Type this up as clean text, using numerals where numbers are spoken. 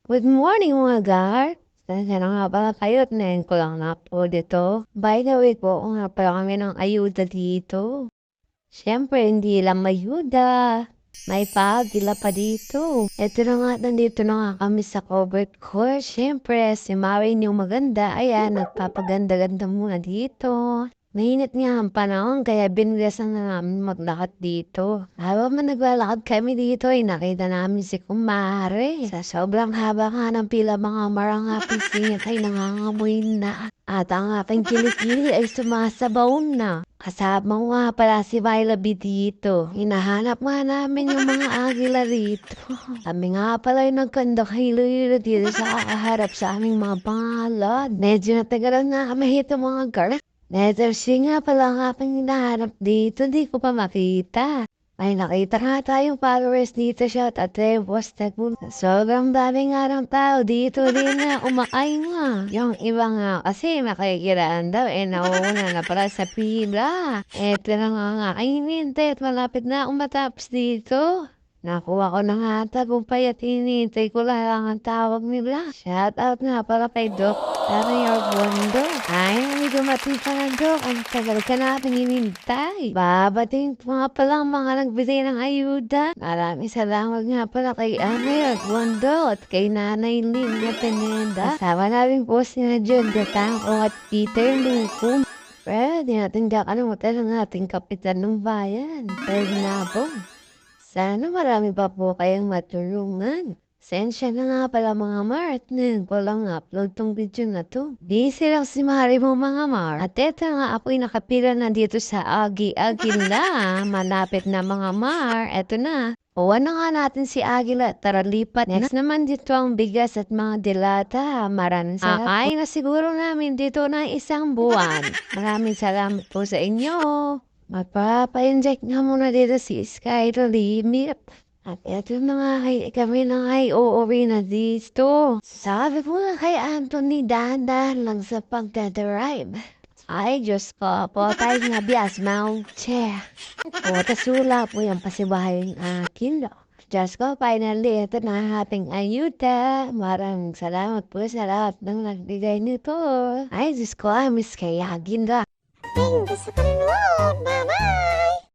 Good morning mga gar! Pasensya na nga pala kayo at ngayon ko lang na-upload ito. By the way po, kung nga pala kami ng ayuda dito. Siyempre, hindi lang mayuda. May pagila pa dito. Ito na nga, nandito na nga kami sa covered course. Siyempre, si Marin yung maganda. Ayan, nagpapaganda-ganda muna dito. Mainit nga ang panahon kaya binilisan na namin maglakad dito. Habang naglalakad kami dito ay nakita namin si Kumare. Sa sobrang haba nga ng pila mga marang pisingit ay nangangamoy na. At ang aking kilikili ay sumasabaw na. Kasama nga pala si Myla B dito. Hinahanap nga namin yung mga agila dito. Kami nga pala yung nagkandak hilo-hilo dito sa kakaharap sa aming mga pangalad. Medyo natagalan na kami ito mga girl. Letter C nga pala ang aking hinahanap dito, di ko pa makita. May nakita nga tayong followers dito, shout at boss tagpo. Sobrang dami nga ng tao dito din na umakay nga. Yung iba nga kasi makikiraan daw nauna na para sa pila. Eto na nga ay hinintay at malapit na akong matapos dito. Nakuha ko na nga tagumpay at hinintay ko lang ang tawag nila. Shout out nga para kay Doc. Pero your Bondo. Ay, may dumating ka na, Doc. Ang tagal ka natin hinintay. Babating mga palang mga nagbigay ng ayuda. Maraming salamat nga pala kay Amel at Bondo at kay Nanay Lynn na Pinenda. Kasama namin po sina John Gatangko at Peter Lucum. Pero di natin kakalimutan ang ating kapitan ng bayan. Fernabong. Sana marami pa po kayong matulungan. Sensya na nga pala mga Mar at ngayon ko lang upload tong video na to. Busy lang si Mari mo mga Mar. At eto nga ako'y nakapila na dito sa Agi-Agi na. Malapit na mga Mar. Eto na. Uwan na nga natin si Agila. Tara lipat. Next naman dito ang bigas at mga dilata. Maraming salamat. Ay na siguro namin dito na isang buwan. Maraming salamat po sa inyo. Magpapa-inject nga muna dito si Sky to limit. At eto na nga kami na nga uuwi na dito. Sabi ko nga kay Anthony, dahan-dahan lang sa pagdadrive. Ay, Diyos ko, po tayo nga bias, che. O, tasula po yung pasibahay ng akin. Diyos ko, finally, ito na ating ayuda. Maraming salamat po sa lahat ng nagbigay nito. Ay, Diyos ko, miss kay Agin. Thank you sa panonood. Bye-bye!